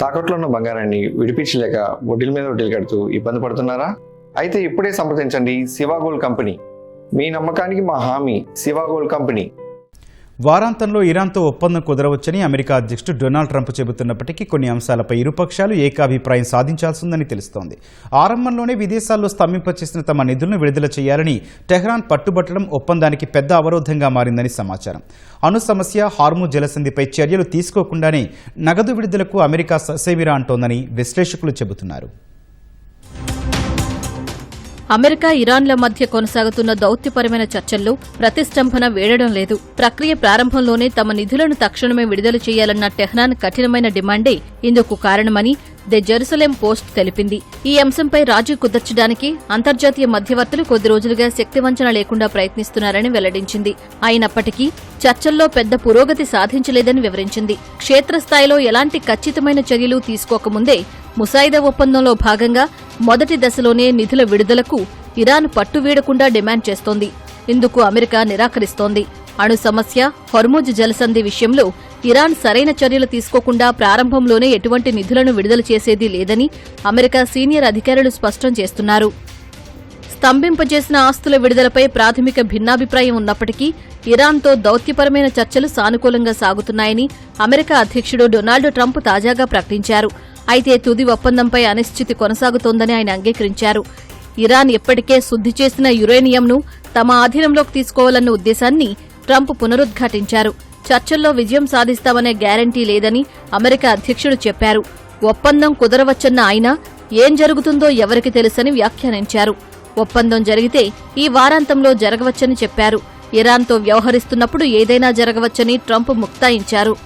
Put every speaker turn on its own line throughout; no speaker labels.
తాకట్లో ఉన్న బంగారాన్ని విడిపించలేక వడ్డీల మీద వడ్డీలు కడుతూ ఇబ్బంది పడుతున్నారా? అయితే ఇప్పుడే సంప్రదించండి శివ గోల్డ్ కంపెనీ. మీ నమ్మకానికి మా హామీ శివ గోల్డ్ కంపెనీ.
వారాంతంలో ఇరాన్తో ఒప్పందం కుదరవచ్చని అమెరికా అధ్యక్షుడు డొనాల్డ్ ట్రంప్ చెబుతున్నప్పటికీ కొన్ని అంశాలపై ఇరుపక్షాలు ఏకాభిప్రాయం సాధించాల్సిందని తెలుస్తోంది. ఆరంభంలోనే విదేశాల్లో స్తంభింపచేసిన తమ నిధులను విడుదల చేయాలని టెహ్రాన్ పట్టుబట్టడం ఒప్పందానికి పెద్ద అవరోధంగా మారిందని సమాచారం. అణు సమస్య, హార్ముజ్ జలసంధిపై చర్యలు తీసుకోకుండానే నగదు విడుదలకు అమెరికా ససేమిరా అంటోందని విశ్లేషకులు చెబుతున్నారు.
అమెరికా, ఇరాన్ల మధ్య కొనసాగుతున్న దౌత్యపరమైన చర్చల్లో ప్రతిష్టంభన వేడడం లేదు. ప్రక్రియ ప్రారంభంలోనే తమ నిధులను తక్షణమే విడుదల చేయాలన్న టెహ్రాన్ కఠినమైన డిమాండే ఇందుకు కారణమని ది జెరూసలేం పోస్ట్ తెలిపింది. ఈ అంశంపై రాజీ కుదర్చడానికి అంతర్జాతీయ మధ్యవర్తులు కొద్ది రోజులుగా శక్తివంచన లేకుండా ప్రయత్నిస్తున్నారని వెల్లడించింది. అయినప్పటికీ చర్చల్లో పెద్ద పురోగతి సాధించలేదని వివరించింది. క్షేత్రస్థాయిలో ఎలాంటి ఖచ్చితమైన చర్యలు తీసుకోకముందే ముసాయిదా ఒప్పందంలో భాగంగా మొదటి దశలోనే నిధుల విడుదలకు ఇరాన్ పట్టువీడకుండా డిమాండ్ చేస్తోంది. ఇందుకు అమెరికా నిరాకరిస్తోంది. అణు సమస్య, హోర్ముజ్ జలసంధి విషయంలో ఇరాన్ సరైన చర్యలు తీసుకోకుండా ప్రారంభంలోనే ఎటువంటి నిధులను విడుదల చేసేది లేదని అమెరికా సీనియర్ అధికారులు స్పష్టం చేస్తున్నారు. స్తంభింపజేసిన ఆస్తుల విడుదలపై ప్రాథమిక భిన్నాభిప్రాయం ఉన్నప్పటికీ ఇరాన్తో దౌత్యపరమైన చర్చలు సానుకూలంగా సాగుతున్నాయని అమెరికా అధ్యక్షుడు డొనాల్డ్ ట్రంప్ తాజాగా ప్రకటించారు. అయితే తుది ఒప్పందంపై అనిశ్చితి కొనసాగుతోందని ఆయన అంగీకరించారు. ఇరాన్ ఇప్పటికే శుద్ధి చేసిన యురేనియంను తమ ఆధీనంలోకి తీసుకోవాలన్న ఉద్దేశాన్ని ట్రంప్ పునరుద్ఘాటించారు. చర్చల్లో విజయం సాధిస్తామనే గ్యారంటీ లేదని అమెరికా అధ్యక్షుడు చెప్పారు. ఒప్పందం కుదరవచ్చన్న ఆయన ఏం జరుగుతుందో ఎవరికి తెలుసని వ్యాఖ్యానించారు. ఒప్పందం జరిగితే ఈ వారాంతంలో జరగవచ్చని చెప్పారు. ఇరాన్తో వ్యవహరిస్తున్నప్పుడు ఏదైనా జరగవచ్చని ట్రంప్ ముక్తాయించారు.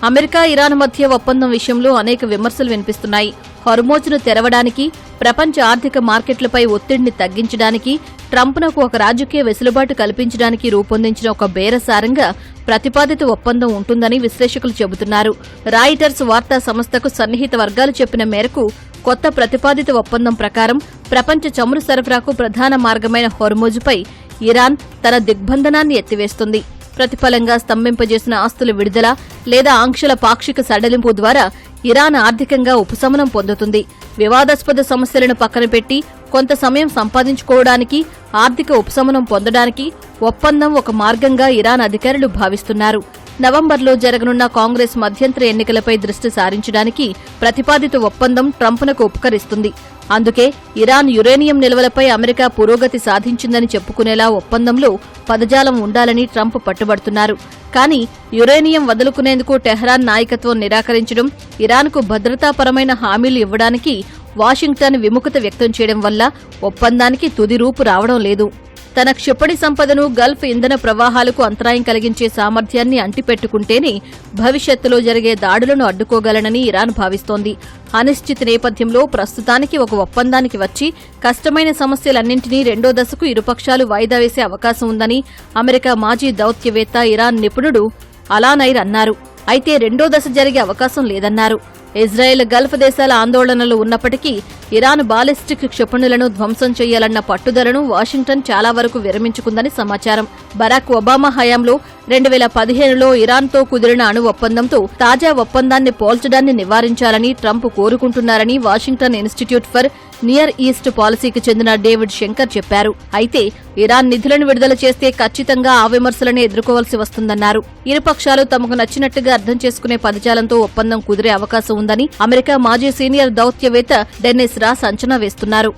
అమెరికా, ఇరాన్ మధ్య ఒప్పందం విషయంలో అనేక విమర్శలు వినిపిస్తున్నాయి. హోర్ముజ్ను తెరవడానికి, ప్రపంచ ఆర్థిక మార్కెట్లపై ఒత్తిడిని తగ్గించడానికి, ట్రంప్నకు ఒక రాజకీయ వెసులుబాటు కల్పించడానికి రూపొందించిన ఒక బేరసారంగా ప్రతిపాదిత ఒప్పందం ఉంటుందని విశ్లేషకులు చెబుతున్నారు. రాయిటర్స్ వార్తా సంస్థకు సన్నిహిత వర్గాలు చెప్పిన మేరకు కొత్త ప్రతిపాదిత ఒప్పందం ప్రకారం ప్రపంచ చమురు సరఫరాకు ప్రధాన మార్గమైన హోర్ముజ్పై ఇరాన్ తన దిగ్బంధనాన్ని ఎత్తివేస్తుంది. ప్రతిఫలంగా స్తంభింపజేసిన ఆస్తుల విడుదల లేదా ఆంక్షల పాక్షిక సడలింపు ద్వారా ఇరాన్ ఆర్థికంగా ఉపశమనం పొందుతుంది. వివాదాస్పద సమస్యలను పక్కన పెట్టి కొంత సమయం సంపాదించుకోవడానికి, ఆర్థిక ఉపశమనం పొందడానికి ఒప్పందం ఒక మార్గంగా ఇరాన్ అధికారులు భావిస్తున్నారు. నవంబర్లో జరగనున్న కాంగ్రెస్ మధ్యంతర ఎన్నికలపై దృష్టి సారించడానికి ప్రతిపాదిత ఒప్పందం ట్రంప్నకు ఉపకరిస్తుంది. అందుకే ఇరాన్ యురేనియం నిల్వలపై అమెరికా పురోగతి సాధించిందని చెప్పుకునేలా ఒప్పందంలో పదజాలం ఉండాలని ట్రంప్ పట్టుబడుతున్నారు. కానీ యురేనియం వదులుకునేందుకు టెహ్రాన్ నాయకత్వం నిరాకరించడం, ఇరాన్కు భద్రతాపరమైన హామీలు ఇవ్వడానికి వాషింగ్టన్ విముఖత వ్యక్తం చేయడం వల్ల ఒప్పందానికి తుది రూపు రావడం లేదు. తన క్షిపణి సంపదను గల్ఫ్ ఇంధన ప్రవాహాలకు అంతరాయం కలిగించే సామర్థ్యాన్ని అంటిపెట్టుకుంటేనే భవిష్యత్తులో జరిగే దాడులను అడ్డుకోగలనని ఇరాన్ భావిస్తోంది. అనిశ్చిత నేపథ్యంలో ప్రస్తుతానికి ఒక ఒప్పందానికి వచ్చి కష్టమైన సమస్యలన్నింటినీ రెండో దశకు ఇరుపక్షాలు వాయిదా వేసే అవకాశం ఉందని అమెరికా మాజీ దౌత్యవేత్త, ఇరాన్ నిపుణుడు అలానైర్ అన్నారు. అయితే రెండో దశ జరిగే అవకాశం లేదన్నారు. ఇజ్రాయెల్, గల్ఫ్ దేశాల ఆందోళనలు ఉన్నప్పటికీ ఇరాన్ బాలిస్టిక్ క్షిపణులను ధ్వంసం చేయాలన్న పట్టుదలను వాషింగ్టన్ చాలా వరకు విరమించుకుందని సమాచారం. బరాక్ ఒబామా హయాంలో 2015లో ఇరాన్తో కుదిరిన అణు ఒప్పందంతో తాజా ఒప్పందాన్ని పోల్చడాన్ని నివారించాలని ట్రంప్ కోరుకుంటున్నారని Washington Institute for Near East పాలసీకి చెందిన డేవిడ్ శంకర్ చెప్పారు. అయితే ఇరాన్ నిధులను విడుదల చేస్తే ఖచ్చితంగా ఆ విమర్శలను ఎదుర్కోవాల్సి వస్తుందన్నారు. ఇరుపక్షాలు తమకు నచ్చినట్టుగా అర్థం చేసుకునే పదజాలంతో ఒప్పందం కుదిరే అవకాశం ఉందని అమెరికా మాజీ సీనియర్ దౌత్యవేత్త డెన్నిస్ రాస్ అంచనా వేస్తున్నారు.